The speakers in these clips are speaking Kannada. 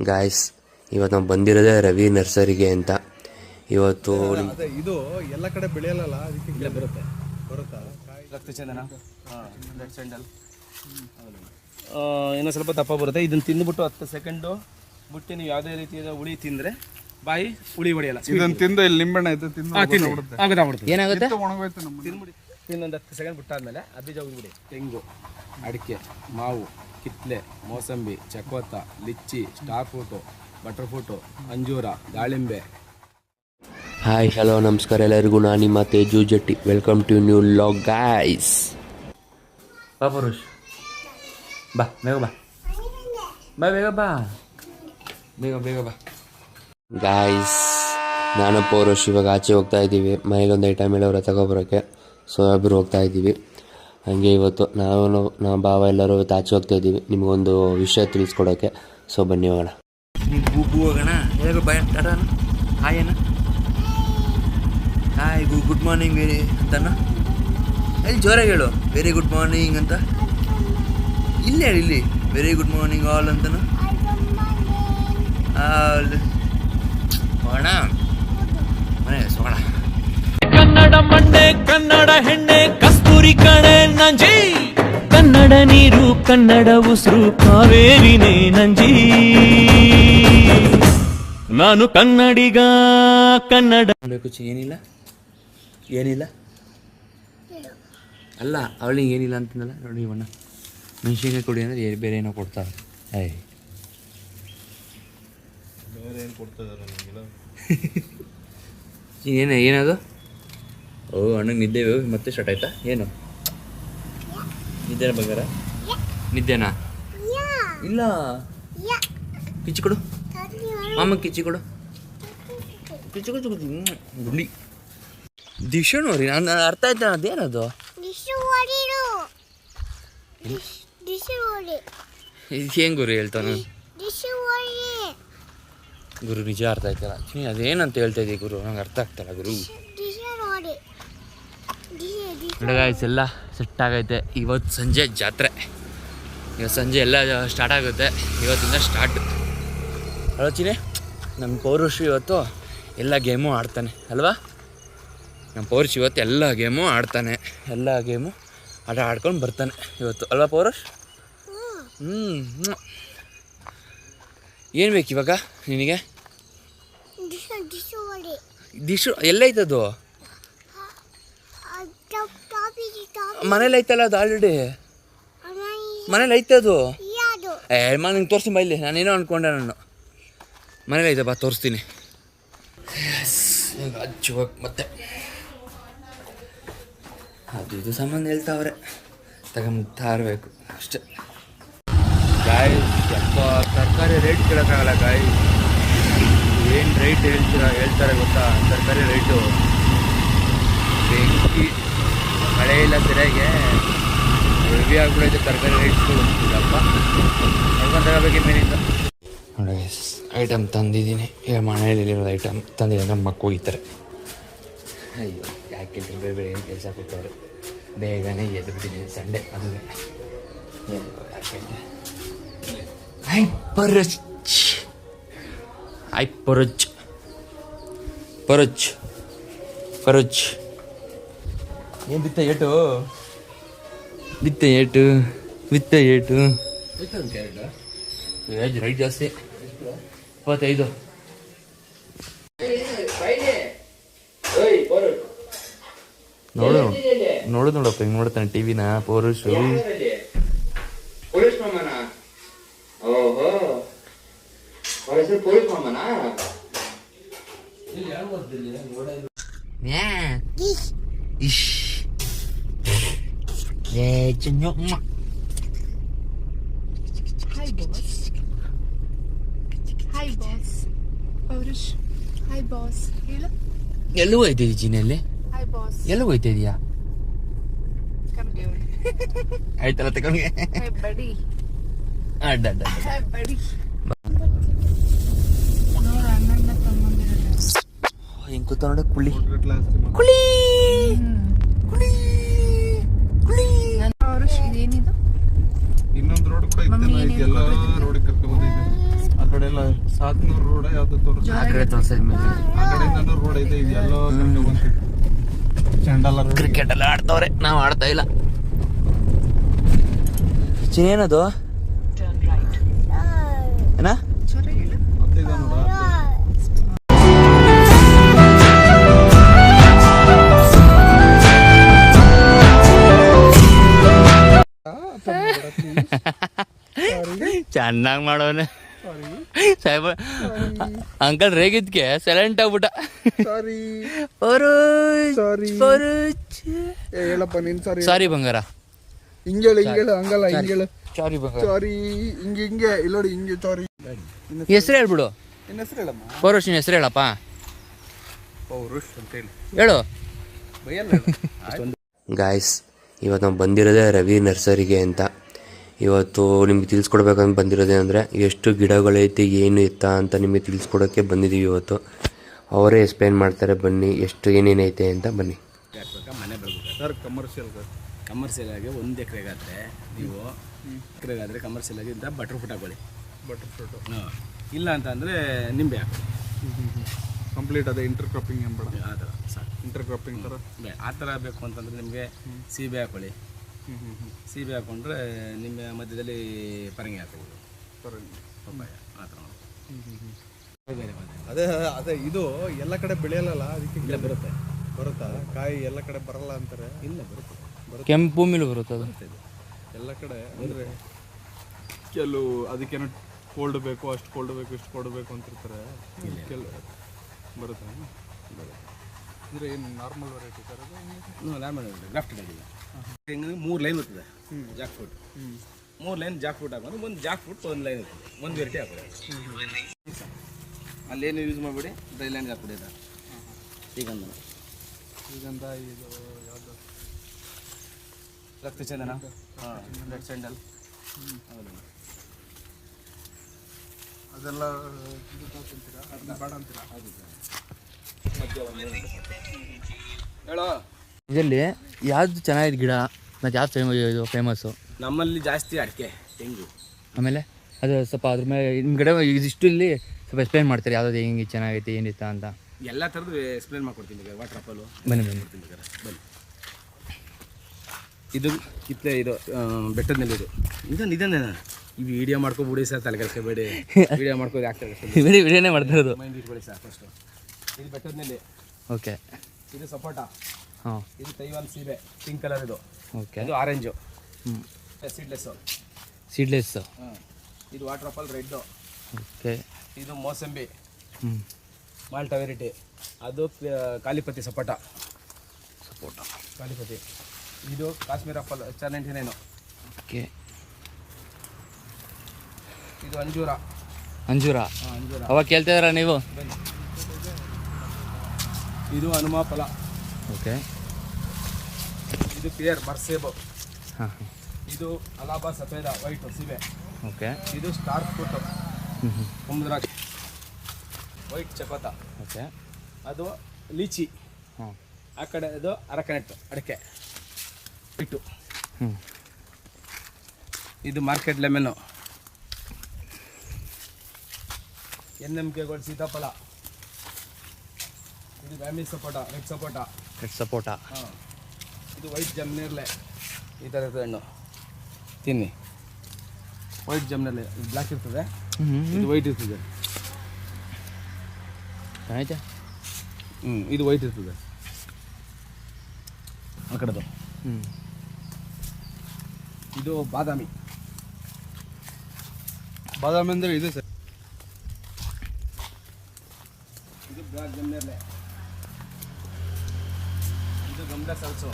ಗಾಯ್ಸ್, ಇವತ್ತು ನಾವು ಬಂದಿರೋದೇ ರವಿ ನರ್ಸರಿಗೆ ಅಂತ. ಇವತ್ತು ಇದು ಎಲ್ಲ ಕಡೆ ಬೆಳೆಯಲ್ಲ, ಅದಕ್ಕೆ ಬರುತ್ತೆ. ಇನ್ನೂ ಸ್ವಲ್ಪ ದಪ್ಪ ಬರುತ್ತೆ. ಇದನ್ನು ತಿಂದುಬಿಟ್ಟು 10 ಸೆಕೆಂಡು ಬಿಟ್ಟು ನೀವು ಯಾವುದೇ ರೀತಿಯ ಹುಳಿ ತಿಂದರೆ ಬಾಯಿ ಹುಳಿ ಹೊಡೆಯಲ್ಲ. ಇದನ್ನು ತಿಂದು ಇಲ್ಲಿ ನಿಂಬೆಣ್ಣೆ ಐತೆ ಏನಾಗುತ್ತೆ, ತಿಂದ್ಬಿಡಿ. ಇನ್ನೊಂದು 10 ಸೆಕೆಂಡ್ ಬಿಟ್ಟಾದ್ಮೇಲೆ ಬೀಜ ಹೋಗ್ಬಿಡಿ. ತೆಂಗು, ಅಡಿಕೆ, ಮಾವು, ಕಿತ್ಲೆ, ಮೋಸಂಬಿ, ಚಕೋತ, ಲಿಚ್ಚಿ, ಸ್ಟಾರ್ ಫ್ರೂಟು, ಬಟರ್ ಫ್ರೂಟು, ಅಂಜೂರ, ದಾಳಿಂಬೆ. ಹಾಯ್, ಹಲೋ, ನಮಸ್ಕಾರ ಎಲ್ಲರಿಗೂ. ನಾನು ನಿಮ್ಮ Teju Jatti. Welcome to new vlog guys. ಬಾ ಪುರುಷ್, ಬಾ ಬೇಗ ಬಾ, ಬೇಗ ಬಾ, ಬೇಗ ಬಾ ಗಾಯ್ಸ್. ನಾನು ಪೌರುಷ್ ಇವಾಗ ಆಚೆ ಹೋಗ್ತಾ ಇದ್ದೀವಿ. ಮನೇಲೊಂದು ಐಟಮ್ ಹೇಳೋರ ತಗೊಬರೋಕ್ಕೆ. ಸೊ ಇಬ್ಬರು ಹೋಗ್ತಾ ಇದ್ದೀವಿ. ಹಾಗೆ ಇವತ್ತು ನಾವು ಭಾವ ಎಲ್ಲರೂ ಇವತ್ತು ಆಚೆ ಹೋಗ್ತಾ ಇದ್ದೀವಿ, ನಿಮಗೊಂದು ವಿಷಯ ತಿಳಿಸ್ಕೊಡೋಕ್ಕೆ. ಸೊ ಬನ್ನಿ ಹೋಗೋಣ. ಹೋಗೋಣ. ಹೇಗೆ ಬಾಯ್ ಟಾಟಾನ, ಹಾಯ್ ಅಣ್ಣ, ಹಾಯ್, ಗುಡ್ ಮಾರ್ನಿಂಗ್ ವೆರಿ ಅಂತನ. ಎಲ್ಲಿ ಜೋರಾಗಿ ಹೇಳು, ವೆರಿ ಗುಡ್ ಮಾರ್ನಿಂಗ್ ಅಂತ. ಇಲ್ಲೇ ಹೇಳಿ, ಇಲ್ಲಿ ವೆರಿ ಗುಡ್ ಮಾರ್ನಿಂಗ್ ಆಲ್ ಅಂತನ. ಆಲ್ ಹೋಗೋಣ, ಮನೆ ಸೋಗೋಣ. ಕನ್ನಡ ಮಂಡೆ, ಕನ್ನಡ ಹೆಣ್ಣೆ, ಕಸ್ತೂರಿ ಕಣೆ ನಂಜಿ. ಕನ್ನಡ ನೀರು, ಕನ್ನಡ ಉಸಿರು, ಕಾವೇರಿನೇ ನಂಜಿ. ನಾನು ಕನ್ನಡಿಗ, ಕನ್ನಡ. ಏನಿಲ್ಲ ಏನಿಲ್ಲ ಅಲ್ಲ, ಅವಳಿಗೆ ಏನಿಲ್ಲ ಅಂತಂದಲ್ಲ. ನೋಡಿ ಇವಣ್ಣ ಮೆಣಸಿನ್ಕಾಯಿ ಕೊಡಿ ಅಂದರೆ ಬೇರೆ ಏನೋ ಕೊಡ್ತಾರೆ. ಏನದು? ಓ, ಅಣ್ಣಗೆ ನಿದ್ದೆ ಮತ್ತೆ ಸ್ಟಾರ್ಟ್ ಆಯ್ತಾ? ಏನು ನಿದ್ದೆನ ಬಂಗಾರ? ನಿದ್ದೆನಾ? ಇಲ್ಲ, ಕಿಚ್ಚಿ ಕೊಡು ಮಾಮ, ಕಿಚ್ಚಿ ಕೊಡು, ಕಿಚ್ಚಿ ಕೊಡು. ಗುಂಡಿ ದಿಶು ನೋಡಿ, ನಾನು ಅರ್ಥ ಆಯ್ತಾ? ಅದೇನದು? ಇದು ಹೆಂಗೆ ಗುರು ಹೇಳ್ತಾನ? ಗುರು ನಿಜ ಅರ್ಥ ಆಯ್ತಲ್ಲ. ಅದೇನಂತ ಹೇಳ್ತಾ ಇದ್ದೀವಿ ಗುರು, ನಂಗೆ ಅರ್ಥ ಆಗ್ತಲ್ಲ ಗುರು. ಗಾಯ್ಸ್, ಎಲ್ಲ ಸೆಟ್ ಆಗೈತೆ. ಇವತ್ತು ಸಂಜೆ ಜಾತ್ರೆ. ಇವತ್ತು ಸಂಜೆ ಎಲ್ಲ ಸ್ಟಾರ್ಟ್ ಆಗುತ್ತೆ. ಇವತ್ತಿಂದ ಸ್ಟಾರ್ಟ್. ಆಲೋಚನೆ, ನಮ್ಮ ಪೌರುಷ್ ಇವತ್ತು ಎಲ್ಲ ಗೇಮು ಆಡ್ತಾನೆ ಅಲ್ವಾ? ನಮ್ಮ ಪೌರುಷ್ ಇವತ್ತು ಎಲ್ಲ ಗೇಮು ಆಡ್ತಾನೆ. ಎಲ್ಲ ಗೇಮು ಆಡ್ಕೊಂಡು ಬರ್ತಾನೆ ಇವತ್ತು ಅಲ್ವಾ ಪೌರುಷ್? ಏನು ಬೇಕು ಇವಾಗ ನಿನಗೆ? ಡಿಶು ಎಲ್ಲೈತದು? ಮನೇಲಿ ಐತಲ್ಲ ಅದು ಆಲ್ರೆಡಿ. ಮನೇಲಿ ಐತದು. ನಿಂಗೆ ತೋರಿಸ್ತೀನಿ ಬಾ. ಇಲ್ಲಿ ನಾನೇನೋ ಅಂದ್ಕೊಂಡೆ, ನಾನು ಮನೇಲಿ ಐತೆ ಬಾ, ತೋರಿಸ್ತೀನಿ. ಹಚ್ಚುವಾಗ ಮತ್ತೆ ಅದು ಇದು ಸಂಬಂಧ ಹೇಳ್ತಾವ್ರೆ, ತಗೊಂಡ್ತಾ ಇರಬೇಕು ಅಷ್ಟೇ. ಗಾಯ್, ತರಕಾರಿ ರೇಟ್ ಕೇಳೋಕ್ಕಾಗಲ್ಲ ಗಾಯ್. ಏನು ರೇಟ್ ಹೇಳ್ತಾರೆ ಗೊತ್ತಾ? ತರಕಾರಿ ರೇಟು ಬೆಂಕಿ. ಮಳೆ ಇಲ್ಲ ಸರಿಯಾಗಿ, ಹೆವಿ ಆಗ್ಬಿಡೈತೆ ತರಕಾರಿ ರೇಟ್ಸು. ಇಲ್ಲಪ್ಪ, ನೋಡ್ಕೊಂಡು ತಗೋಬೇಕು ಮೇಲಿಂದ. ನೋಡಿ, ಐಟಮ್ ತಂದಿದ್ದೀನಿ. ಈಗ ಮನೆಯಲ್ಲಿರೋ ಐಟಮ್ ತಂದಿದ್ದೀನಿ. ನಮ್ಮ ಮಕ್ಕ ಹೋಗಿದ್ದಾರೆ. ಅಯ್ಯೋ, ಯಾಕೆ ಬೇರೆ ಬೇರೆ ಏನು ಕೆಲಸ ಕೊಟ್ಟವ್ರೆ. ಬೇಗನೆ ಎದ್ದು ಬಿಟ್ಟಿದ್ದೀನಿ. ಸಂಡೇ ಅಲ್ಲೇ ಪರಚ್ ಏನು ಬಿತ್ತ ಏಟು? ಬಿತ್ತ ಏಟು ರೈಟ್ ಜಾಸ್ತಿ. 25. ನೋಡಪ್ಪ, ಹಿಂಗೆ ನೋಡ್ತಾನೆ ಟಿವಿನ ಪೌರುಷು. ಪೊಲೀಸ್ ಮಾಮನ? ಓಹೋ, ಅವ್ರ ಹೆಸರು ಪೊಲೀಸ್ ಮಾಮನ? Hi boss. ಪೌರುಷ್, hi boss. ಹೇಳು. ಎಲ್ಲೂ ಹೋಯ್ತಿದ್ದೀಯ ಜಿನಲ್ಲಿ? Hi boss. ಎಲ್ಲೂ ಹೋಯ್ತಿದ್ದೀಯಾ? Come here. ಆಯ್ತಲ್ಲ, ತಗೊಂಡು. Hi buddy. ಅಡ್ಡ Hi buddy. ನೋಡು, ಅಣ್ಣನ ತಗೊಂಡಿರೋದು. ಹೆಂಗೆ ಕೂತ ನೋಡ, ಕುಳಿ. ಪೌರುಷ್, ಇದೇನಿದು? ಇನ್ನೊಂದು ರೋಡ್ ಕೂಡ ಇತ್ತು, ಎಲ್ಲ ರೋಡ್ ಕರ್ಕೊಂಡು ಬಂದಿದ್ದೆ. ಸಾತ್ನೂರು ರೋಡ್ ಯಾವ್ದು ತೋರಿಸ್ ಆ ಕಡೆ ತೋರಿಸಿದ ಮೇಲೆ ಆ ಕಡೆಯಿಂದ ರೋಡ್ ಇದೆ ಇದೆಲ್ಲೋ ಚಂಡಲ ಕ್ರಿಕೆಟ್ ಎಲ್ಲ ಆಡ್ತವ್ರೆ, ನಾವು ಆಡ್ತಾ ಇಲ್ಲ. ಚಿನ್ನೇನದು ಏನ ಅದಿದೆ ನೋಡ ಚೆನ್ನಾಗಿ ಮಾಡೋನೆ ಸಾಹೇಬ. ಅಂಕಲ್ ರೇಗಿದ್ಕೆ ಸೈಲೆಂಟ್ ಆಗ್ಬಿಟ್ಟ. ಸಾರಿ ಪರೋಜ್ ಸಾರಿ ಪರೋಜ್ ಹೇಳಪ್ಪ ನೀನ್ ಸಾರಿ ಸಾರಿ ಬಂಗಾರ, ಹಿಂಗೇಳು ಹಂಗಲ್ಲ ಹಿಂಗೇಳು ಸಾರಿ ಬಂಗಾರ. ಸಾರಿ ಹಿಂಗೆ ಇಲ್ಲೋಡಿ ಹಿಂಗೆ ಸಾರಿ. ಹೆಸರು ಹೇಳ್ಬಿಡು. ನಿನ್ನ ಹೆಸರು ಹೇಳಮ್ಮ. ಪೌರುಷ್ ನಿನ್ನ ಹೆಸರು ಹೇಳಪ್ಪ. ಪೌರುಷ್ ಅಂತ ಹೇಳಿ ಹೇಳು. ಬೈಯಲ್ಲ ಗಾಯ್ಸ್, ಇವತ್ತು ನಾವು ಬಂದಿರೋದೇ ರವಿ ನರ್ಸರಿಗೆ ಅಂತ. ಇವತ್ತು ನಿಮ್ಗೆ ತಿಳಿಸ್ಕೊಡ್ಬೇಕಂತ ಬಂದಿರೋದೇನೆಂದರೆ ಎಷ್ಟು ಗಿಡಗಳೈತೆ ಏನು ಎತ್ತ ಅಂತ ನಿಮಗೆ ತಿಳಿಸ್ಕೊಡೋಕ್ಕೆ ಬಂದಿದ್ದೀವಿ ಇವತ್ತು. ಅವರೇ ಎಕ್ಸ್ಪ್ಲೇನ್ ಮಾಡ್ತಾರೆ, ಬನ್ನಿ ಎಷ್ಟು ಏನೇನೈತೆ ಅಂತ. ಬನ್ನಿ. ಮನೆ ಬೆಳಗ್ಗೆ ಸರ್ ಕಮರ್ಷಿಯಲ್ ಆಗಿ 1 ಎಕರೆಗಾದರೆ ನೀವು ಎಕರೆಗಾದರೆ ಕಮರ್ಷಿಯಲ್ ಆಗಿ ಇಂಥ ಬಟರ್ ಫ್ರೂಟ್ ಹಾಕೊಳ್ಳಿ. ಬಟರ್ ಫ್ರೂಟು ಇಲ್ಲ ಅಂತ ಅಂದರೆ ನಿಂಬೆ ಹಾಕೊಳ್ಳಿ. ಕಂಪ್ಲೀಟ್ ಅದೇ ಇಂಟರ್ ಕ್ರಾಪಿಂಗ್ ಎಂಬೇಡ ಆ ಥರ ಸಾಕು. ಇಂಟರ್ ಕ್ರಾಪಿಂಗ್ ಥರ ಆ ಥರ ಬೇಕು ಅಂತಂದರೆ ನಿಮಗೆ ಸೀಬೆ ಹಾಕೊಳ್ಳಿ. ಸೀಬೆ ಹಾಕೊಂಡ್ರೆ ನಿಂಬೆ ಮಧ್ಯದಲ್ಲಿ ಪರಂಗಿ ಹಾಕೋಬೋದು. ಪಪ್ಪಾಯ ಆ ಥರ ಬೇರೆ ಅದೇ ಅದೇ ಇದು ಎಲ್ಲ ಕಡೆ ಬೆಳೆಯಲ್ಲ, ಅದಕ್ಕೆ ಇಲ್ಲ ಬರುತ್ತಾ ಕಾಯಿ ಎಲ್ಲ ಕಡೆ ಬರಲ್ಲ ಅಂತಾರೆ. ಇಲ್ಲ ಬರುತ್ತೆ ಕೆಂಪು ಮೇಲೆ ಬರುತ್ತೆ ಅದು ಎಲ್ಲ ಕಡೆ. ಅಂದರೆ ಕೆಲವು ಅದಕ್ಕೇನೋ ಕೋಲ್ಡ್ ಬೇಕು, ಅಷ್ಟು ಕೋಲ್ಡ್ ಬೇಕು, ಇಷ್ಟು ಕೋಲ್ಡ್ ಬೇಕು ಅಂತಿರ್ತಾರೆ. ಕೆಲವು ಬರುತ್ತೆ ಅಂದರೆ ಏನು ನಾರ್ಮಲ್ ವೆರೈಟಿ ಸರ್ ಅದು? ನಾರ್ಮಲ್ ವೆರೈಟಿ ಗ್ರಾಫ್ಟೆಡ್ ಆಗಿಲ್ಲ. ಹೆಂಗೆ 3 ಲೈನ್ ಇರ್ತದೆ Jack fruit. 3 line Jack fruit ಹಾಕೋದು, ಒಂದು ಜಾಕ್ ಫ್ರೂಟ್ 1 ಲೈನ್ ಇರ್ತದೆ, 1 ವೆರೈಟಿ ಹಾಕೋದು. ಅಲ್ಲೇನು ಯೂಸ್ ಮಾಡಿಬಿಡಿ, ಡ್ರೈ ಲೈನ್ಗೆ ಹಾಕ್ಬಿಡಿ. ಅದು ಶ್ರೀಗಂಧ ಇದು ಯಾವುದು ರಕ್ತ ಚಂದನ, ರೆಡ್ ಸ್ಯಾಂಡಲ್ ಅದೆಲ್ಲ ಬೇಡ ಅಂತೀರಾ? ಹೇಳೋ ಇದರಲ್ಲಿ ಯಾವ್ದು ಚೆನ್ನಾಗಿದೆ ಗಿಡ ಮತ್ತು ಯಾವ್ದು ಫೇಮಸ್ಸು? ನಮ್ಮಲ್ಲಿ ಜಾಸ್ತಿ ಅಡಿಕೆ, ತೆಂಗು. ಆಮೇಲೆ ಅದು ಸ್ವಲ್ಪ ಅದ್ರ ಮೇಲೆ ನಿಮ್ಮ ಕಡೆ ಇದಿಷ್ಟು ಇಲ್ಲಿ ಸ್ವಲ್ಪ ಎಕ್ಸ್ಪ್ಲೇನ್ ಮಾಡ್ತಾರೆ ಯಾವ್ದು ಹೆಂಗೆ ಚೆನ್ನಾಗೈತೆ ಏನಿತ್ತ ಅಂತ. ಎಲ್ಲ ಥರದ್ದು ಎಕ್ಸ್ಪ್ಲೇನ್ ಮಾಡ್ಕೊಡ್ತೀನಿ. ವಾಟರ್ ಆಪಲು ಬನ್ನಿ. ಬನ್ನಿ. ಇದು ಕಿತ್ತಲೆ, ಇದು ಬೆಟ್ಟದ ಮೇಲೆ ಇದನ್ನೇ ಈ ವಿಡಿಯೋ ಮಾಡ್ಕೊಬಿಡಿ ಸರ್, ತಲೆ ಕೆಡಿಸ್ಕೋಬೇಡಿ. ವಿಡಿಯೋ ಮಾಡ್ಕೋದು ಆಗ್ತದೆ, ವಿಡಿಯೋನೇ ಮಾಡ್ತಾ ಇರೋದು. ಮೈಂಡ್ ಇಟ್ಕೊಳ್ಳಿ ಸರ್ ಫಸ್ಟು. ಇದು ಬೆಟ್ಟದ ಮೇಲೆ. ಓಕೆ. ಇದು ಸಪೋಟ. ಹಾಂ. ಇದು ತೈವಾನ್ ಸೀಬೆ, ಪಿಂಕ್ ಕಲರ್. ಇದು ಓಕೆ. ಇದು ಆರೆಂಜು, ಸೀಡ್ಲೆಸ್ಸು. ಸೀಡ್ಲೆಸ್. ಹಾಂ. ಇದು ವಾಟರ್ ಆಪಲ್ ರೆಡ್ಡು. ಓಕೆ. ಇದು ಮೋಸಂಬಿ, ಮಾಲ್ಟಾ ವೆರೈಟಿ. ಅದು ಕಾಲಿಪತಿ ಸಪೋಟ. ಕಾಲಿಪತಿ. ಇದು ಕಾಶ್ಮೀರ್ ಆಪಲ್ HR99. ಓಕೆ. ಇದು ಅಂಜೂರ. ಅಂಜೂರ. ಅಂಜೂರ ಅವಾಗ ಕೇಳ್ತಿದಾರ ನೀವು? ಇದು ಹನುಮ ಫಲ. ಓಕೆ. ಇದು ಪೇರ್ ಮರ್ಸೇಬು. ಹಾಂ. ಇದು ಅಲಾಬಾ ಸಫೇದ ವೈಟು ಸೀಬೆ. ಓಕೆ. ಇದು ಸ್ಟಾರ್ ಫ್ರೂಟು, ಕುಂಬದ್ರಾಕ್ಷಿ, ವೈಟ್ ಚಕೋತ. ಓಕೆ. ಅದು ಲೀಚಿ. ಹಾಂ. ಆ ಕಡೆ ಇದು ಅರಕನೆಟ್ ಅಡಿಕೆ ವೈಟು. ಇದು ಮಾರ್ಕೆಟ್ ಲೆಮನ್ನು. NMK ಗೋಲ್ಡ್ ಸೀತಾಫಲ. ಇದು ಬ್ಯಾಮಿ ಸಪೋಟ, ರೆಡ್ ಸಪೋಟ. ರೆಡ್ ಸಪೋಟ. ಹಾಂ. ಇದು ವೈಟ್ ಜಮ್ನೇರ್ಲೆ. ಈ ಥರ ಇರ್ತದೆ ಹಣ್ಣು, ತಿನ್ನಿ. ವೈಟ್ ಜಮ್ನೇರ್ಲೆ ಇದು ಬ್ಲ್ಯಾಕ್ ಇರ್ತದೆ, ಇದು ವೈಟ್ ಇರ್ತದೆ. ಆಯ್ತಾ? ಇದು ವೈಟ್ ಇರ್ತದೆ ಆ ಕಡೆದು. ಇದು ಬಾದಾಮಿ. ಬಾದಾಮಿ ಅಂದರೆ ಇದು ಸರ್. ಇದು ಬ್ಲ್ಯಾಕ್ ಜಮ್ನೇರ್ಲೆ. ಇದು ಗಮ್ಲಾ ಸಲ್ಸು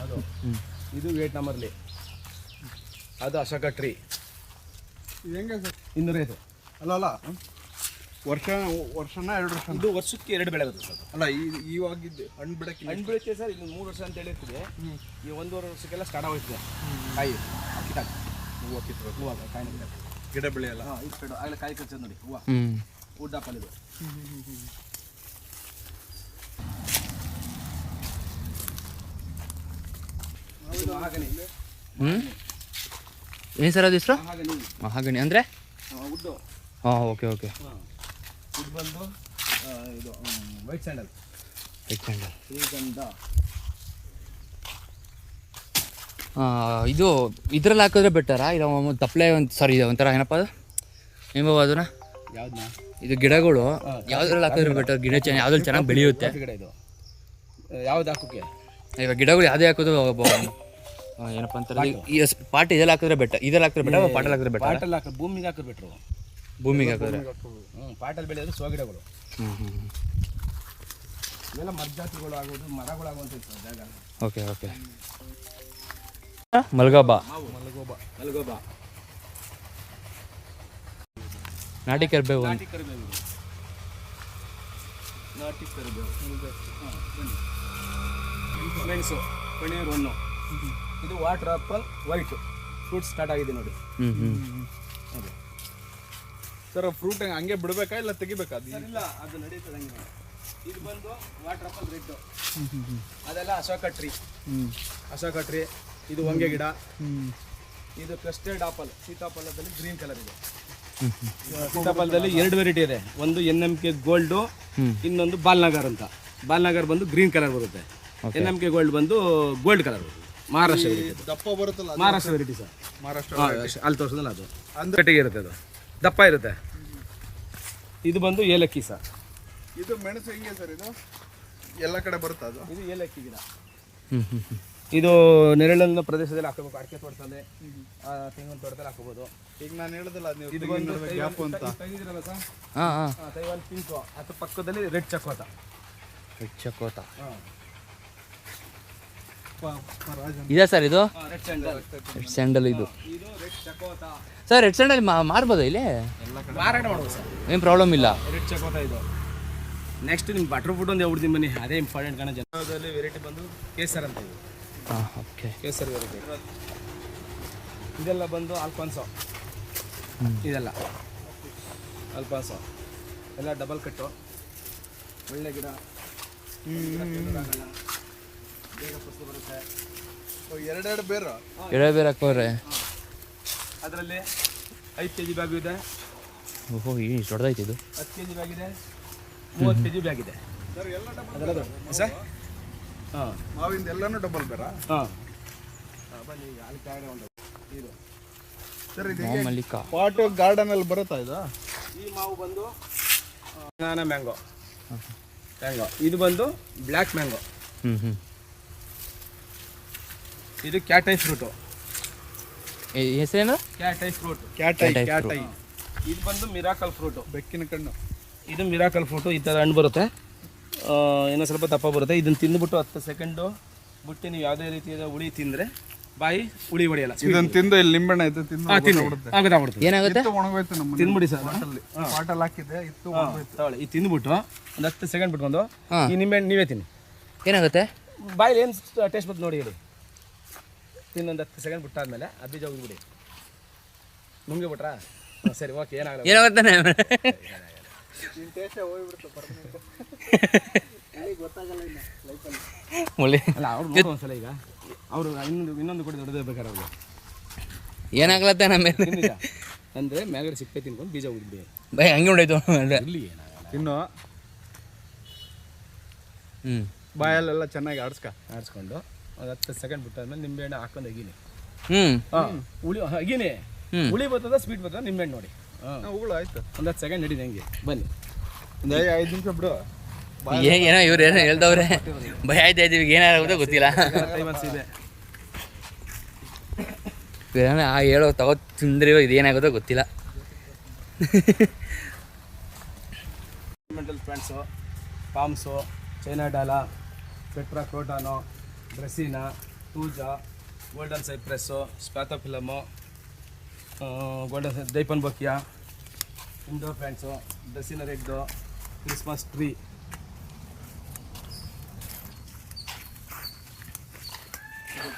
ಅದು. ಇದು ವಿಯೆಟ್ನಾಮರ್ಲಿ. ಅದು ಅಶೋಕ ಟ್ರೀ. ಇದು ಹೆಂಗೆ ಸರ್? 205. ಅಲ್ಲ ವರ್ಷನ 2 ವರ್ಷ. ಇದು ವರ್ಷಕ್ಕೆ 2 ಬೆಳೆ ಬರುತ್ತೆ ಸರ್. ಅಲ್ಲ ಇವಾಗಿದ್ದು ಹಣ್ಣು ಬಿಡಕ್ಕೆ ಸರ್. ಇದು 3 ವರ್ಷ ಅಂತ ಹೇಳಿರ್ತದೆ. ಈ 1.5 ವರ್ಷಕ್ಕೆಲ್ಲ ಸ್ಟಾರ್ಟ್ ಆಗೋಯ್ತದೆ ಕಾಯಿ ಕಿತ್ತಾಕ. ಹೂವು ಕಾಯಿನ ಗಿಡ ಬೆಳೆಯಲ್ಲ. ಹಾಂ. ಇದು ಕಡೆ ಆಗಲೇ ಕಾಯಿ ಕಚ್ಚೋದು ನೋಡಿ, ಹೂವು ವುಡ್ ಆಪಲ್. ಇದು ಮಹಾಗನಿ. ಏನು ಸರ್ ಅದು ಹೆಸರು? ಮಹಾಗನಿ. ಮಹಾಗಣಿ ಅಂದರೆ ವುಡ್ಡು. ಹಾಂ ಓಕೆ ಓಕೆ. ಇದು ಬಂದು ಇದು ವೈಟ್ ಸ್ಯಾಂಡಲ್. White sandal. ಶ್ರೀಗಂಧ. ಇದು ಇದ್ರಲ್ಲಿ ಹಾಕಿದ್ರೆ ಬೆಟರಾ ಇಲ್ಲ ತಪ್ಪಲೆ ಒಂದು ಸಾರಿ ಇದು ಒಂಥರ ಏನಪ್ಪ ಅದು ನೀವು ಅದನ್ನ ಯಾವ್ದನ್ನ ಇದು ಗಿಡಗಳು ಯಾವ್ದ್ರಲ್ಲಿ ಹಾಕಿದ್ರೆ ಬೆಟರ್? ಗಿಡ ಯಾವ್ದ್ರಲ್ಲಿ ಚೆನ್ನಾಗಿ ಬೆಳೆಯುತ್ತೆ ಗಿಡ ಇದು ಯಾವ್ದು ಹಾಕೋಕ್ಕೆ? ಇವಾಗ ಗಿಡಗಳು ಯಾವುದೇ ಹಾಕೋದು ಏನಪ್ಪ ಅಂತಾರೆ ಈ ಪಾಟ್ ಇದೆಲ್ಲ ಹಾಕಿದ್ರೆ ಬೆಟರ್, ಇದ್ರಲ್ಲಿ ಹಾಕಿದ್ರೆ ಬೆಟರ್, ಪಾಟಲ್ಲಿ ಹಾಕಿದ್ರೆ ಬೆಟರ್? ಪಾಟಲ್ಲಿ ಹಾಕಿ ಭೂಮಿಗೆ ಹಾಕಿದ್ರೆ ಬೆಟ್ರು. ಭೂಮಿಗೆ ಹಾಕಿದ್ರೆ ಪಾಟಲ್ಲಿ ಬೆಳೆಯೋದು ಸೋ ಗಿಡಗಳು. ಹ್ಞೂ ಇವೆಲ್ಲ ಮರಜಾತಿಗಳು ಆಗೋದು, ಮರಗಳಾಗುವಂಥ ಜಾಗ. Okay okay. ಮಲ್ಗೋಬ. ಮಲ್ಗೋಬ. ನಾಟಿ ಕರಿಬೇವು. ನಾಟಿ ಕರಿಬೇವು. ಮೆಣಸು, ಪನ್ನೀರ್ ಹಣ್ಣು. ಇದು water apple white fruit start ಆಗಿದೆ ನೋಡಿ. ಅದೇ ಸರ್ ಫ್ರೂಟ್ ಹಂಗೆ ಬಿಡಬೇಕಾ ಇಲ್ಲ ತೆಗಿಬೇಕಾ? ಇಲ್ಲ, ಅದು ನಡೀತದೆ ಹಂಗೆ. ಇದು ಬಂದು ವಾಟರ್ ಆಪಲ್ ರೆಡ್. ಅದೆಲ್ಲ ಅಶೋಕ ಟ್ರೀ. ಅಶೋಕ ಟ್ರೀ. ಇದು ಹೊಂಗೆ ಗಿಡ. ಇದು ಕಸ್ಟರ್ಡ್ ಆಪಲ್. ಸೀತಾಫಲದಲ್ಲಿ ಗ್ರೀನ್ ಕಲರ್ ಇದೆ. ಸೀತಾಫಲದಲ್ಲಿ 2 ವೆರೈಟಿ ಇದೆ. ಒಂದು NMK ಗೋಲ್ಡು, ಇನ್ನೊಂದು ಬಾಲ್ನಗರ್ ಅಂತ. ಬಾಲ್ನಗರ್ ಬಂದು ಗ್ರೀನ್ ಕಲರ್ ಬರುತ್ತೆ. NMK ಗೋಲ್ಡ್ ಬಂದು ಗೋಲ್ಡ್ ಕಲರ್ ಬರುತ್ತೆ. ಮಹಾರಾಷ್ಟ್ರ ವೆರೈಟಿ. ದಪ್ಪ ಬರುತ್ತಲ್ಲ ಮಹಾರಾಷ್ಟ್ರ ವೆರೈಟಿ ಸರ್. ಮಹಾರಾಷ್ಟ್ರ ಅಲ್ಲಿ ತೋರಿಸೋದಲ್ಲ, ಅದು ಗಟ್ಟಿಗೆ ಇರುತ್ತೆ, ಅದು ದಪ್ಪ ಇರುತ್ತೆ. ಇದು ಬಂದು ಏಲಕ್ಕಿ ಸರ್. ಇದು ಮೆಣಸು ಹೆಂಗೆ ಸರ್? ಇದು ಎಲ್ಲ ಕಡೆ ಬರುತ್ತೆ ಅದು. ಇದು ಏಲಕ್ಕಿ ಗಿಡ. ಇದು ನೆರಳಿನ ಪ್ರದೇಶದಲ್ಲಿ ಹಾಕೋಬೇಕು. ಅಡಿಕೆ ತೋಟದಲ್ಲಿ, ತೆಂಗಿನ ತೋಟದಲ್ಲಿ ಹಾಕೋಬಹುದು. ಈಗ ನಾನು ಹೇಳೋದಲ್ಲ, ನೀವು ಇದು ಬಂದು ಗ್ಯಾಪ್ ಅಂತ ತೆಗೆದಿರಲ್ಲ ಸರ್. ಹಾಂ ತೈವಾನ್ ಪಿಂಕು. ಅದ್ರ ಪಕ್ಕದಲ್ಲಿ ರೆಡ್ ಚಕೋತ. ಚಕೋತ ರಾಜನ್. ಇದೆ ಸರ್ ಇದು ರೆಡ್ ಸ್ಯಾಂಡಲ್. Red sandal. ಇದು ಇದು ರೆಡ್ ಚಕೋತ. ಸರ್ ರೆಡ್ ಸ್ಯಾಂಡಲ್ ಮಾರ್ಬೋದಾ ಇಲ್ಲಿ? ಮಾರಾಟ ಮಾಡ್ಬೋದು ಸರ್, ಏನು ಪ್ರಾಬ್ಲಮ್ ಇಲ್ಲ. ರೆಡ್ ಚಕೋತ ಇದು. ನೆಕ್ಸ್ಟ್ ನಿಮ್ಗೆ ಬಟರ್ ಫುಡ್ ಒಂದು ಹೇಳ್ಬಿಡ್ತೀನಿ ಬನ್ನಿ, ಅದೇ ಇಂಪಾರ್ಟೆಂಟ್ ಕಾಣ. ಜನದಲ್ಲಿ ವೆರೈಟಿ ಬಂದು ಕೇಸರ್ ಅಂತ ಇದೆ. ಹಾಂ ಓಕೆ. ಕೇಸರ್ ವೆರೈಟಿ. ಇದೆಲ್ಲ ಬಂದು ಆಲ್ಫಾನ್ಸೋ. ಇದೆಲ್ಲ ಆಲ್ಫಾನ್ಸೋ ಎಲ್ಲ ಡಬಲ್ ಕಟ್ಟು. ಒಳ್ಳೆ ಗಿಡ. ಬೇಗ ಫಸಲು ಬರುತ್ತೆ. ಎರಡೆರಡು ಬೇರು. ಎಳೆ ಬೇರೆ ಹಾಕೋರೆ. ಅದರಲ್ಲಿ 5 kg ಬ್ಯಾಗ್ ಇದೆ. ಓಹೋ ಏನು ದೊಡ್ಡದಾಯ್ತು ಇದು. 10 kg ಬ್ಯಾಗ್ ಇದೆ. 30 kg ಬ್ಯಾಗ್ ಇದೆ ಸರ್ ಎಲ್ಲ ಡಬಲ್ ಅದೆಲ್ಲ ದೊಡ್ಡ ಸರ್. ಹಾಂ, ಮಾವಿಂದ ಎಲ್ಲಾನು ಡಬಲ್ ಬೇರಾ? ಹಾಂ ಬನ್ನಿ. ಅಲ್ಲಿ ಕೆಳಗಡೆ ಒಂದು ಇದು ಸರ್ ಇದು ಮಲ್ಲಿಕಾ ಪಾಟ್ ಗಾರ್ಡನ್ ಅಲ್ಲಿ ಬರುತ್ತಾ ಇದು? ಈ ಮಾವು ಬಂದು ನಾನಾ ಮ್ಯಾಂಗೋ. ಇದು ಬಂದು ಬ್ಲ್ಯಾಕ್ ಮ್ಯಾಂಗೋ. ಇದು ಕ್ಯಾಟ್ ಐ ಫ್ರೂಟು. ಹೆಸರೇನು? Cat eye fruit. ಕ್ಯಾಟೈ. ಇದು ಬಂದು ಮಿರಾಕಲ್ ಫ್ರೂಟು. ಬೆಕ್ಕಿನ ಕಣ್ಣು. ಇದು ಮಿರಾಕಲ್ ಫ್ರೂಟು. ಈ ಥರ ಹಣ್ಣು ಬರುತ್ತೆ. ಇನ್ನೂ ಸ್ವಲ್ಪ ದಪ್ಪ ಬರುತ್ತೆ. ಇದನ್ನು ತಿಂದುಬಿಟ್ಟು 10 ಸೆಕೆಂಡು ಬಿಟ್ಟು ನೀವು ಯಾವುದೇ ರೀತಿಯಾದ ಹುಳಿ ತಿಂದರೆ ಬಾಯಿ ಹುಳಿ ಹೊಡೆಯಲ್ಲ. ಇದನ್ನ ತಿಂದು ಇಲ್ಲಿ ನಿಂಬೆಹಣ್ಣು ಐತೆ ತಿಂದು ಆಗುತ್ತೆ. ಏನಾಗುತ್ತೆ? ಒಣಗೋಯ್ತು ನಮ್ಮ ತಿಂದ್ಬಿಡಿ ಸರ್. ಪಾಟಲ್ಲಿ ಹಾಕಿದ್ದೆ ಇತ್ತು ಒಣಗೋಯ್ತು. ತಗೊಳ್ಳಿ, ಇದು ತಿಂದುಬಿಟ್ಟು ಒಂದು 10 ಸೆಕೆಂಡ್ ಬಿಟ್ಕೊಂಡು ಈ ನಿಂಬೆಹಣ್ಣು ನೀವೇ ತಿನ್ನಿ. ಏನಾಗುತ್ತೆ? ಬಾಯಲ್ಲಿ ಏನು ಟೇಸ್ಟ್ ಬಂತು ನೋಡಿ ಹೇಳಿ. ತಿನ್ನೊಂದು 10 ಸೆಕೆಂಡ್ ಬಿಟ್ಟಾದ್ಮೇಲೆ ಆ ಬೀಜ ಹೋಗಿಬಿಡಿ. ನುಂಗಿ ಬಿಟ್ರಾ? ಸರಿ, ಓಕೆ. ಏನಾಗಲ್ಲ. ಏನಾಗುತ್ತಾನೆ ಅಲ್ಲ, ಅವ್ರು ನೋಡು ಒಂದ್ಸಲ. ಈಗ ಅವರು ಇನ್ನೊಂದು ಕೊಡಿ ದೊಡ್ಡದೇ ಬೇಕಾದ್ರೆ ಅವ್ರಿಗೆ ಏನಾಗ್ಲತ್ತ ನಮ್ಮ ಅಂದರೆ ಮೇಲ್ಗಡೆ ಸಿಪ್ಪೆ ತಿನ್ಕೊಂಡು ಬೀಜ ಉದ್ಬಿಡಿ. ಬೈ ಹಂಗೆ ಉಂಟಾಯ್ತು ಇಲ್ಲಿ ಏನಾಗಲ್ಲ. ಇನ್ನು ಬಾಯಲ್ಲೆಲ್ಲ ಚೆನ್ನಾಗಿ ಆಡಿಸ್ಕೊಂಡು ಒಂದು 10 ಸೆಕೆಂಡ್ ಬಿಟ್ಟಾದ್ಮೇಲೆ ನಿಂಬೆಹಣ್ಣು ಹಾಕೊಂಡು ಅಗಿನಿ. ಹುಳಿ ಅಗಿನಿ. ಹುಳಿ ಬರ್ತದ, ಸ್ವೀಟ್ ಬರ್ತದ, ನಿಂಬೆಹಣ್ಣು ನೋಡಿ. ಹುಳು ಆಯ್ತು. ಒಂದು 10 ಸೆಕೆಂಡ್ ನಡೀನಿ ಹಂಗೆ. ಬನ್ನಿ, ಒಂದು 5 ನಿಮಿಷ ಬಿಡು. ಏನೋ ಇವ್ರು ಏನೋ ಹೇಳ್ದವ್ರೆ. ಭಯ ಆಯ್ತಾ ಇದೀವಿ, ಏನಾಗುತ್ತೋ ಗೊತ್ತಿಲ್ಲ. ಇದೆ ಆ ಹೇಳೋ ತಗೋ ತಿಂದ್ರೆ ಇದೇನಾಗುತ್ತೋ ಗೊತ್ತಿಲ್ಲ. Mental plants, palms, China doll, Petra ಕ್ರೋಟಾನೋ, dracaena, thuja, golden cypress, spathiphyllum, golden ದೈಪನ್ ಬೊಕಿಯಾ, indoor plants, dracaena red, Christmas tree,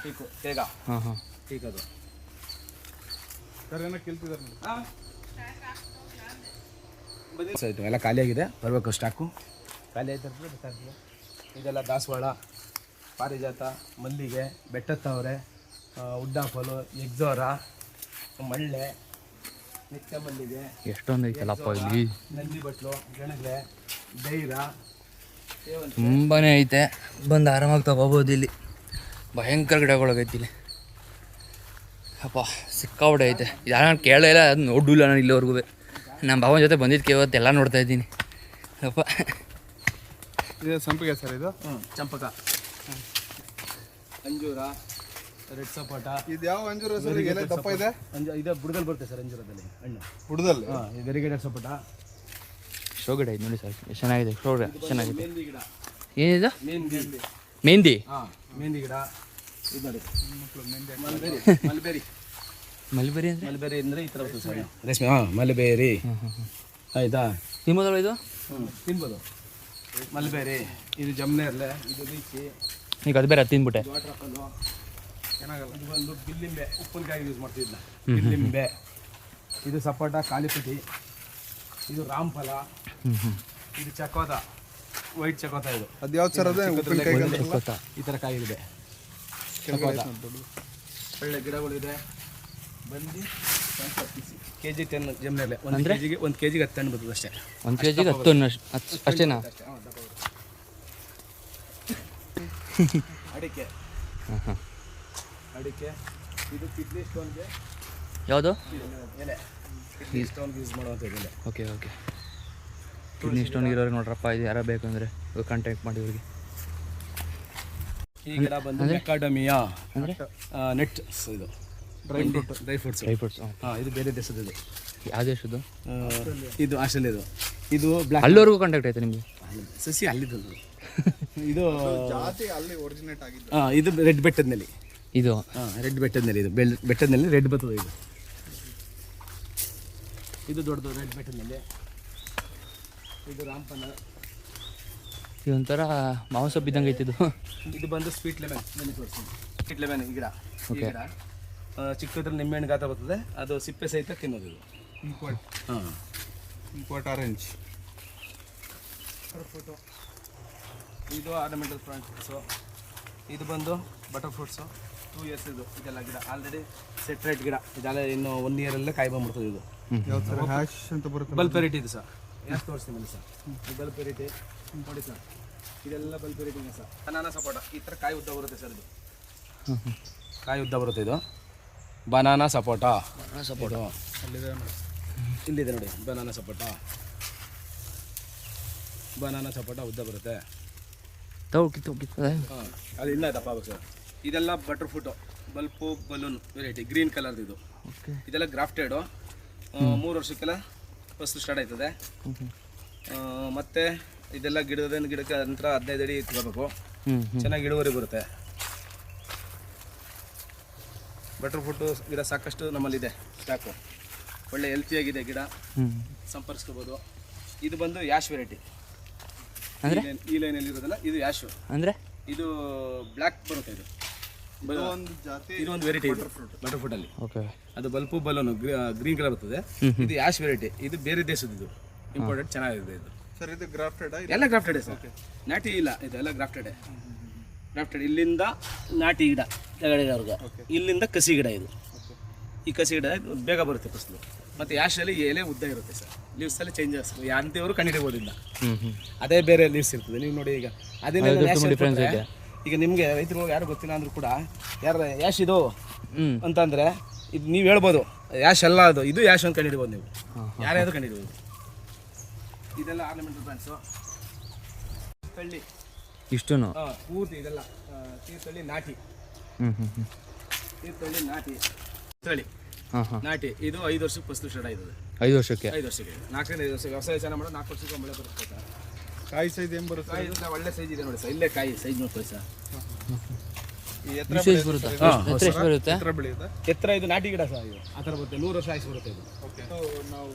teak, ತೇಗ ಟೀಕದು. ಸರ್ ಏನೋ ಕೇಳ್ತಿದ್ದಾರೆ. ಆಯಿತು, ಎಲ್ಲ ಖಾಲಿಯಾಗಿದೆ. ಬರಬೇಕು ಸ್ಟಾಕು. ಖಾಲಿ ಆಯ್ತು ಗೊತ್ತಾಗ್ತದೆ. ಇದೆಲ್ಲ ದಾಸವಾಳ, ಪಾರಿಜಾತ, ಮಲ್ಲಿಗೆ, ಬೆಟ್ಟದ ತಾವರೆ, ಉಡ್ಡಾಫಲು, ಎಕ್ಸೋರ, ಮಳ್ಳೆ, ನಿತ್ಯ ಮಲ್ಲಿಗೆ, ಎಷ್ಟೊಂದು ಐತಲ್ಲಪ್ಪ ಇಲ್ಲಿ, ನಂದಿ ಬಟ್ಲು, ಗೆಣಗ್ಲೆ, ಡೈರ, ತುಂಬಾ ಐತೆ. ಬಂದು ಆರಾಮಾಗಿ ತಗೋಬೋದು ಇಲ್ಲಿ. ಭಯಂಕರ ಗಿಡಗಳಾಗೈತಿ ಇಲ್ಲಿ. ಅಪ್ಪ ಸಿಕ್ಕಾಬಿಟ್ಟೆ ಐತೆ. ಯಾರು ನಾನು ಕೇಳೇ ಇಲ್ಲ, ಅದು ನೋಡಿಲ್ಲ ನಾನು ಇಲ್ಲಿವರೆಗೂ. ನಮ್ಮ ಭಾವನ ಜೊತೆ ಬಂದಿದ್ದಕ್ಕೆ ಇವತ್ತೆಲ್ಲ ನೋಡ್ತಾ ಇದ್ದೀನಿ. ಅಪ್ಪ ಇದು ಸಂಪಿಗೆ ಸರ್ ಇದು. ಚಂಪಕ, ಅಂಜೂರ, ರೆಡ್ ಸಪೋಟ. ಇದು ಯಾವ ಅಂಜೂರ ಸರ್? ಎಲೆ ದಪ್ಪ ಇದೆ. ಇದು ಬುಡದಲ್ಲಿ ಬರುತ್ತೆ ಸರ್ ಅಂಜೂರದಲ್ಲಿ ಹಣ್ಣು. ಬುಡದಲ್ಲಿ ಇದು ವೆರಿಗೇಟೆಡ್ ಸಪೋಟ. ಶೋ ಗಿಡ ಐತೆ ನೋಡಿ ಸರ್, ಎಷ್ಟು ಚೆನ್ನಾಗಿದೆ. ಶೋ ಗಿಡ ಚೆನ್ನಾಗಿದೆ. ಮೆಹಂದಿ ಗಿಡ, ಏನಿದು? ಮೆಹಂದಿ. ಮೆಹಂದಿ. ಮೆಹಂದಿ ಗಿಡ. ಇದು ನೋಡಿ ಮಲ್ಬೇರಿ. ಮಲ್ಬೇರಿ ಮಲ್ಬೆರಿ ಅಂದರೆ? ಮಲ್ಬೇರಿ ಅಂದರೆ ಈ ಥರ ಬರ್ತದೆ ಸರ್ ರೇಷ್ಮೆ. ಮಲ್ಬೇರಿ ಆಯಿತಾ? ತಿನ್ನೋದಲ್ಲ ಇದು? ತಿನ್ಬೋದು. ಮಲ್ಬೇರಿ, ಇದು ಜಮ್ನೇರ್ಲೆ, ಇದು ರೀಚಿ, ಈಗ ಅದು ಬೇರೆ ತಿಂದ್ಬಿಟ್ಟೆ. Water apple ಚೆನ್ನಾಗಲ್ಲ. ಇದು ಬಂದು ಬಿಲ್ಲಿಂಬೆ, ಉಪ್ಪಿನಕಾಯಿ ಯೂಸ್ ಮಾಡ್ತಿದ್ದ ಬಿಲ್ಲಿಂಬೆ. ಇದು ಸಪೋಟ, ಕಾಲಿಪತಿ. ಇದು ರಾಮ್ಫಲ. ಇದು ಚಕೋತ, ವೈಟ್ ಚಕೋತ. ಇದು ಅದು ಯಾವ್ದು ಸರ್? ಅದು ಉಪ್ಪಿನಕಾಯಿ ಈ ಥರ ಕಾಯಿ ಇದೆ. ಚಕೋತ ಒಳ್ಳೆ ಗಿಡಗಳಿದೆ. ಬಂದು KG 10 ಜಮ್ನೇಲೆ. ಒಂದು ಕೆಜಿಗೆ 10 ಹಣ್ಣು ಬರ್ತದೆ ಅಷ್ಟೇ. 1 kg 10 ಅಷ್ಟೇನಾ? ಅಡಿಕೆ. ಅಡಿಕೆ ಇದು ಕಿಡ್ನಿ ಸ್ಟೋನ್ಗೆ ಯಾವುದು? ಎಲೆ. ಕಿಡ್ನಿ ಸ್ಟೋನ್ಗೆ ಯೂಸ್ ಮಾಡುವಂಥ ಎಲೆ. Okay okay. ಕಿಡ್ನಿ ಸ್ಟೋನ್ ಇರೋರಿಗೆ ನೋಡ್ರಪ್ಪ, ಇದು ಯಾರೋ ಬೇಕಂದರೆ ಕಾಂಟ್ಯಾಕ್ಟ್ ಮಾಡಿ ಇವ್ರಿಗೆ. ಈ ಗಿಡ ಬಂದು ಮೆಕಾಡಮಿಯಾ ಅಂದರೆ ನೆಟ್ಸ್. ಇದು ಡ್ರೈ ಫ್ರೂಟ್ಸ್. ಹಾಂ, ಇದು ಬೇರೆ ದೇಶದ್ದು. ಇದು ಯಾವ ದೇಶದ್ದು? ಇದು ಆಸ್ಟ್ರೇಲಿಯಾದು. ಇದು ಬ್ಲ್ಯಾಕ್. ಅಲ್ಲಿವರೆಗೂ ಕಾಂಟ್ಯಾಕ್ಟ್ ಆಯ್ತಾ ನಿಮಗೆ? ಸಸಿ ಅಲ್ಲಿದ್ದು. ಇದು ಜಾತಿ ಅಲ್ಲಿ ಒರಿಜಿನೇಟ್ ಆಗಿದೆ. ಇದು ರೆಡ್ ಬೆಟ್ಟದ್ನಲ್ಲಿ. ಇದು ರೆಡ್ ಬೆಟ್ಟದ್ನಲ್ಲಿ. ಇದು ಬೆಟ್ಟದ್ನಲ್ಲಿ ರೆಡ್ ಬರ್ತದೆ. ಇದು ದೊಡ್ಡದು ರೆಡ್ ಬೆಟ್ಟದ್ನಲ್ಲಿ. ಇದು ರಾಮ್ಫಲ. ಇದೊಂಥರ ಮಾಂಸ ಬಿದ್ದಂಗೆ ಐತಿದು. ಇದು ಬಂದು ಸ್ವೀಟ್ ಲೆಮನ್. ಸ್ವೀಟ್ ಲೆಮನ್ ಈ ಗಿಡ. ಈ ಗಿಡ ಚಿಕ್ಕದ್ರಲ್ಲಿ ನಿಂಬೆಹಣ್ಣು ಗಾತ್ರ ಬರ್ತದೆ. ಅದು ಸಿಪ್ಪೆ ಸಹಿತ ತಿನ್ನೋದು. ಇದು ಇಂಪೋರ್ಟ್ ಆರೆಂಜ್. ಇದು ಆರ್ನಮೆಂಟಲ್ ಪ್ಲಾಂಟ್ಸು. ಇದು ಬಂದು ಬಟರ್ ಫ್ರೂಟ್ಸು. 2 years ಇದು. ಇದೆಲ್ಲ ಗಿಡ ಆಲ್ರೆಡಿ ಸೆಟ್ರೇಟ್ ಗಿಡ. ಇದೆಲ್ಲ ಇನ್ನು 1 year ಕಾಯಿ ಬಂದ್ಬಿಡ್ತದೆ. ಇದು ಯಾವ ಥರ ಹ್ಯಾಶ್ ಅಂತ ಬರುತ್ತೆ? ಬಲ್ಪ್ ವೆರೈಟಿ ಇದು ಸರ್. ಯಾಕೆ ತೋರಿಸ್ತೀನಿ ಸರ್? ಈ ಬಲ್ಪ್ ವೆರೈಟಿ ನೋಡಿ ಸರ್. ಇದೆಲ್ಲ ಬಲ್ಪ್ ವೆರೈಟಿನೇ ಸರ್. ಬನಾನಾ ಸಪೋಟ. ಈ ಥರ ಕಾಯಿ ಉದ್ದ ಬರುತ್ತೆ ಸರ್. ಇದು ಕಾಯಿ ಉದ್ದ ಬರುತ್ತೆ. ಇದು ಬನಾನಾ ಸಪೋಟ. ಇಲ್ಲಿದೆ ನೋಡಿ ಬನಾನಾ ಸಪೋಟ. ಬನಾನಾ ಸಪೋಟ ಉದ್ದ ಬರುತ್ತೆ. ಅದು ಇನ್ನೂ ದಪ್ಪ ಆಗುತ್ತೆ ಸರ್. ಇದೆಲ್ಲ butter fruit, bulb balloon variety, green ಕಲರ್ದು. ಇದು ಇದೆಲ್ಲ ಗ್ರಾಫ್ಟೆಡು. 3 ವರ್ಷಕ್ಕೆಲ್ಲ ಫಸ್ಟ್ ಸ್ಟಾರ್ಟ್ ಆಯ್ತದೆ. ಮತ್ತು ಇದೆಲ್ಲ ಗಿಡಕ್ಕೆ ನಂತರ 15 ಅಡಿ ಇಟ್ಕೋಬೇಕು. ಚೆನ್ನಾಗಿ ಇಳುವರಿ ಬರುತ್ತೆ. ಬಟರ್ ಫ್ರೂಟು ಗಿಡ ಸಾಕಷ್ಟು ನಮ್ಮಲ್ಲಿದೆ ಸ್ಟಾಕು. ಒಳ್ಳೆ ಹೆಲ್ತಿಯಾಗಿದೆ ಗಿಡ, ಸಂಪರ್ಕಿಸ್ಕೋಬೋದು. ಇದು ಬಂದು ಯಾಶ್ ವೆರೈಟಿ. ಈ ಲೈನಲ್ಲಿ ಇರೋದಲ್ಲ, ಇದು ಯಾಶು. ಅಂದರೆ ಇದು ಬ್ಲ್ಯಾಕ್ ಬರುತ್ತೆ. ಇದು ಒಂದು ವೆರೈಟಿ ಬಟರ್ ಫ್ರೂಟ್ ಅಲ್ಲಿ. ಅದು ಬಲ್ಪು ಬಲೂನು ಗ್ರೀನ್ ಕಲರ್ ಬರ್ತದೆ. ಇದು ಯಾಶ್ ವೆರೈಟಿ. ಇದು ಬೇರೆ ದೇಶದ. ಇದು ಇಂಪಾರ್ಟೆಂಟ್ ಚೆನ್ನಾಗಿದೆ. ಇದು ಸರ್ ಇದು ಗ್ರಾಫ್ಟೆಡ್? ಎಲ್ಲ ಗ್ರಾಫ್ಟೆಡ್ ಸರ್. ನಾಟಿ ಇಲ್ಲ, ಇದೆಲ್ಲ ಗ್ರಾಫ್ಟೆಡ್. ಗ್ರಾಫ್ಟೆಡ್. ಇಲ್ಲಿಂದ ನಾಟಿ ಗಿಡ ಕೆಳಗಡೆವರೆಗೆ, ಇಲ್ಲಿಂದ ಕಸಿ ಗಿಡ. ಇದು ಈ ಕಸಿ ಗಿಡ ಬೇಗ ಬರುತ್ತೆ ಫಸಲು. ಮತ್ತು ಯಾಶಲ್ಲಿ ಎಲೆ ಉದ್ದ ಇರುತ್ತೆ ಸರ್. ಲೀವ್ಸಲ್ಲಿ ಚೇಂಜಸ್ ಅಂಥವ್ರು ಕಂಡುಹಿಡಿಬೋದಿಲ್ಲ. ಅದೇ ಬೇರೆ ಲೀವ್ಸ್ ಇರ್ತದೆ. ನೀವು ನೋಡಿ ಈಗ ಅದೇ ಈಗ ನಿಮಗೆ ರೈತರು ಯಾರು ಗೊತ್ತಿಲ್ಲ ಅಂದರೂ ಕೂಡ ಯಾರು ಯಾಶ್ ಇದು ಅಂತಂದರೆ ಇದು ನೀವು ಹೇಳ್ಬೋದು ಯಾಶ್ ಅಲ್ಲ ಅದು, ಇದು ಯಾಶ್ ಅಂತ ಕಂಡುಹಿಡ್ಬೋದು. ನೀವು ಯಾರ್ಯಾರು ಕಂಡುಹಿಡ್ಬೋದು. ಇದೆಲ್ಲ ಆರ್ನಮೆಂಟಲ್ ಪ್ಲಾಂಟ್ಸು. ತಳ್ಳಿ ಇಷ್ಟು ಪೂರ್ತಿ ಇದೆಲ್ಲ ತೀರ್ಥಹಳ್ಳಿ ನಾಟಿ. ತೀರ್ಥಹಳ್ಳಿ ನಾಟಿ ತಳಿ ನಾಟಿ. ಇದು 5 ವರ್ಷಕ್ಕೆ ಫಸ್ಟ್ ಸ್ಟಾರ್ಟ್ ಆಯ್ತದೆ. 5 ವರ್ಷಕ್ಕೆ 4 5 ವರ್ಷ ವ್ಯವಸಾಯ ಚೆನ್ನಾಗಿ ಮಾಡೋದು. 4 ವರ್ಷಕ್ಕೆ ಬೆಳೆ ಬರುತ್ತೆ ಸರ್. ಕಾಯಿ ಸೈಜ್ ಏನು ಬರುತ್ತೆ? ಕಾಯಿ ಒಳ್ಳೆ ಸೈಜ್ ಇದೆ ನೋಡಿ ಸರ್. ಇಲ್ಲೇ ಕಾಯಿ ಸೈಜ್ ನೋಡ್ಕೊಳ್ಳಿ ಸರ್. ಎತ್ತರ ಇದು ನಾಟಿ ಗಿಡ ಸರ್. ಇದು ಆ ಥರ ಬರುತ್ತೆ. 100 ವರ್ಷ ಆಯ್ತು ಬರುತ್ತೆ. ಇದು ನಾವು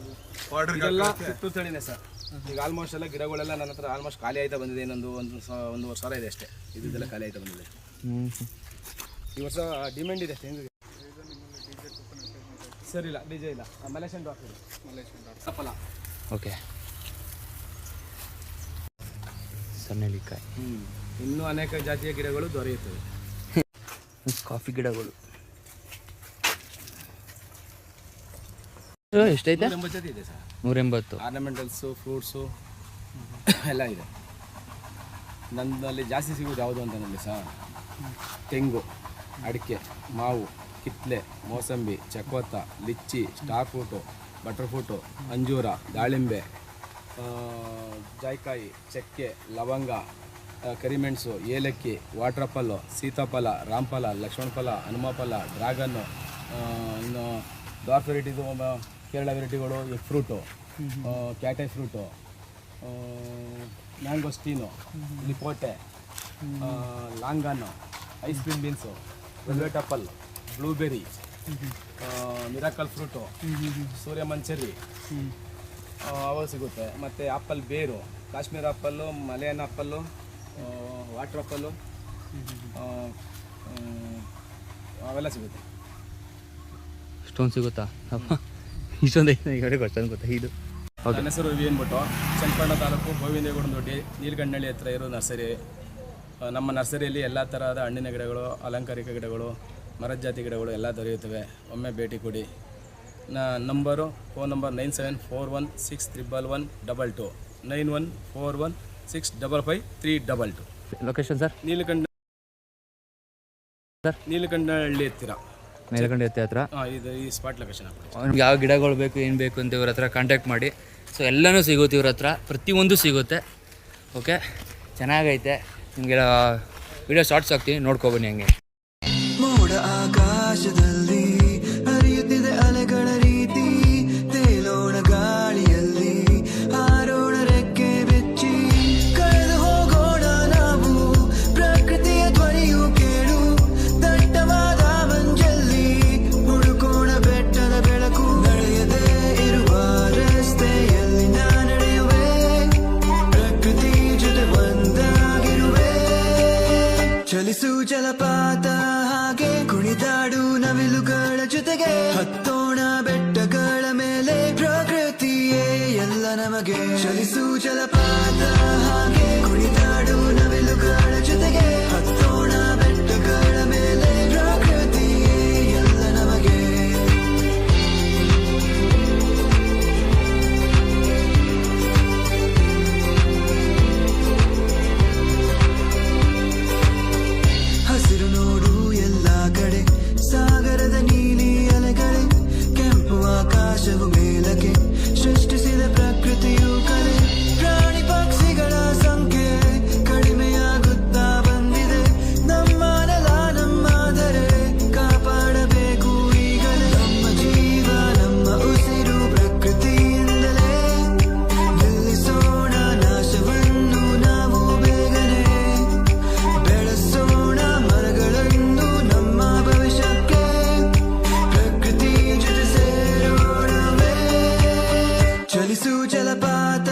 ಇದೆಲ್ಲ ಕಿತ್ತೂರು ತಳಿನೇ ಸರ್. ಈಗ ಆಲ್ಮೋಸ್ಟ್ ಎಲ್ಲ ಗಿಡಗಳೆಲ್ಲ ನನ್ನ ಹತ್ರ ಆಲ್ಮೋಸ್ಟ್ ಖಾಲಿ ಆಯ್ತಾ ಬಂದಿದೆ. ಇನ್ನೊಂದು 1 ವರ್ಷ ಇದೆ ಅಷ್ಟೇ. ಇದೆಲ್ಲ ಖಾಲಿ ಆಯ್ತಾ ಬಂದಿದೆ. ಈ ವರ್ಷ ಡಿಮ್ಯಾಂಡ್ ಇದೆ ತೆಂಗಿಗೆ. ಸರಿ ಇಲ್ಲ, ಬೀಜ ಇಲ್ಲ. ಮಲೇಷಿಯನ್ ಡಾಕ್ ಇದೆ. ಸಫಲ. ಓಕೆ. ಸಣ್ಣೆಲಿಕಾಯಿ. ಇನ್ನೂ ಅನೇಕ ಜಾತಿಯ ಗಿಡಗಳು ದೊರೆಯುತ್ತವೆ. ಕಾಫಿ ಗಿಡಗಳು. ಎಷ್ಟೈತೆ? 180 ಜೊತೆ ಇದೆ ಸರ್. 180. ಆರ್ನಮೆಂಟಲ್ಸು, ಫ್ರೂಟ್ಸು ಎಲ್ಲ ಇದೆ. ನನ್ನಲ್ಲಿ ಜಾಸ್ತಿ ಸಿಗೋದು ಯಾವುದು ಅಂತಂದರೆ ಸರ್, ತೆಂಗು, ಅಡಿಕೆ, ಮಾವು, ಕಿತ್ಲೆ, ಮೋಸಂಬಿ, ಚಕ್ಕೋತ, litchi, star fruit, butter fruit, ಅಂಜೂರ, ದಾಳಿಂಬೆ, ಜಾಯ್ಕಾಯಿ, ಚಕ್ಕೆ, ಲವಂಗ, ಕರಿಮೆಣಸು, ಏಲಕ್ಕಿ, ವಾಟರ್ ಆಪಲ್ಲು, ಸೀತಾಫಲ, ರಾಮಫಲ, ಲಕ್ಷ್ಮಣ ಫಲ, ಹನುಮ ಫಲ, ಡ್ರ್ಯಾಗನ್ನು, ಇನ್ನು ಡಾರ್ಕ್ ವೆರೈಟಿದು ಕೇರಳ ವೆರೈಟಿಗಳು, ಎಗ್ ಫ್ರೂಟು, ಕ್ಯಾಟೈ ಫ್ರೂಟು, ಮ್ಯಾಂಗೋಸ್ಟೀನು, ಲಿಪೋಟೆ, longan, ice cream beans, velvet apple, blueberry, miracle fruit, ಸೂರ್ಯಮಂಚರಿ ಅವು ಸಿಗುತ್ತೆ. ಮತ್ತು ಆಪಲ್ ಬೇರು, Kashmir apple, Malayan apple, water apple ಅವೆಲ್ಲ ಸಿಗುತ್ತೆ. ಇಷ್ಟೊಂದು ಸಿಗುತ್ತಾ? ಇಷ್ಟೊಂದು ಐತೆ ಗೊತ್ತಂದು ಗೊತ್ತಾ ಇದು? ನನ್ನ ಹೆಸರು ವಿ ಅಂದ್ಬಿಟ್ಟು, ಚನ್ನಪಟ್ಟಣ ತಾಲೂಕು ಗೋವಿಂದೇಗೌಡ ದೊಡ್ಡಿ, ನೀಲಗಂಡಳ್ಳಿ ಹತ್ರ ಇರೋ ನರ್ಸರಿ. ನಮ್ಮ ನರ್ಸರಿಯಲ್ಲಿ ಎಲ್ಲ ತರಹದ ಹಣ್ಣಿನ ಗಿಡಗಳು, ಅಲಂಕಾರಿಕ ಗಿಡಗಳು, ಮರದ ಜಾತಿ ಗಿಡಗಳು ಎಲ್ಲ ದೊರೆಯುತ್ತವೆ. ಒಮ್ಮೆ ಭೇಟಿ ಕೊಡಿ. Phone number 9741611122 9141655322. Location sir? Neelagandalli ಹತ್ತಿರ, ಮೇಲ್ಗಂಡೆ ಹತ್ರ. ಇದು ಈ ಸ್ಪಾಟ್ ಲೊಕೇಶನ್. ನಿಮ್ಗೆ ಯಾವ ಗಿಡಗಳು ಬೇಕು, ಏನು ಬೇಕು ಅಂತ ಇವ್ರ ಹತ್ರ ಕಾಂಟ್ಯಾಕ್ಟ್ ಮಾಡಿ. ಸೊ ಎಲ್ಲನೂ ಸಿಗುತ್ತೆ ಇವ್ರ ಹತ್ರ, ಪ್ರತಿಯೊಂದು ಸಿಗುತ್ತೆ. ಓಕೆ, ಚೆನ್ನಾಗೈತೆ. ನಿಮಗೆ ವಿಡಿಯೋ ಶಾರ್ಟ್ಸ್ ಹಾಕ್ತೀನಿ, ನೋಡ್ಕೊಬನ್ನಿ. ಹಂಗೆ ಮೋಡ ಆಕಾಶದಲ್ಲಿ ಹರಿಯುತ್ತಿದೆ ಅಲೆಗಳ ರೀತಿ, ತೇಲೋಣ ಗಾಳಿಯಲ್ಲಿ, ಹಾರೋಣ ರೆಕ್ಕೆ ಬೆಚ್ಚಿ, ಕಳೆದು ಹೋಗೋಣ ನಾವು ಪ್ರಕೃತಿಯ ಧ್ವನಿಯು ಕೇಳು, ದಟ್ಟವಾದ ಮಂಜಲ್ಲಿ ಹುಡುಕೋಣ ಬೆಟ್ಟದ ಬೆಳಕು, ನಡೆಯದೇ ಇರುವ ರಸ್ತೆಯಲ್ಲಿ ನಾ ನಡೆಯುವೆ, ಪ್ರಕೃತಿ ಜೊತೆ ಒಂದಾಗಿರುವೆ, ಚಲಿಸು ಜಲಪಾತ ಹಾಗೆ ಕುಣಿದಾಡು ನವಿಲುಗಳ ಜೊತೆಗೆ, ಹತ್ತೋಣ ಬೆಟ್ಟಗಳ ಮೇಲೆ, ಪ್ರಕೃತಿಯೇ ಎಲ್ಲ ನಮಗೆ, ಚಲಿಸು ಜಲಪಾತ ಹಾಗೆ ಕುಣಿದಾಡು ನವಿಲುಗಳ ಜೊತೆಗೆ, ಹತ್ತೋಣ ಬೆಟ್ಟಗಳ ಮೇಲೆ, ಪ್ರಕೃತಿಯೇ ಎಲ್ಲ ನಮಗೆ. ಹಸಿರು ನೋಡು ಎಲ್ಲ ಕಡೆ, ಸಾಗರದ ನೀಲಿ ಅಲೆಗಳೇ, ಕೆಂಪು ಆಕಾಶವು ಮೇಲಕ್ಕೆ, ಸೃಷ್ಟಿಸಿದ ಪ್ರಕೃತಿಯು ಕಲೆ, ಪ್ರಾಣಿ ಪಕ್ಷಿಗಳ ಸಂಖ್ಯೆ ಕಡಿಮೆಯಾಗುತ್ತಾ ಬಂದಿದೆ, ನಮ್ಮ ನೆಲ ನಮ್ಮಾದರೆ ಕಾಪಾಡಬೇಕು ಈಗಲೇ, ನಮ್ಮ ಜೀವ ನಮ್ಮ ಉಸಿರು ಪ್ರಕೃತಿಯಿಂದಲೇ, ನಿಲ್ಲಿಸೋಣ ನಾಶವನ್ನು ನಾವು ಬೇಗನೆ, ಬೆಳೆಸೋಣ ಮರಗಳನ್ನು ನಮ್ಮ ಭವಿಷ್ಯಕ್ಕೆ, ಪ್ರಕೃತಿ ಜೊತೆ ಸೇರೋಣವೇ, ಚಲಿಸು ಜಲಪಾತ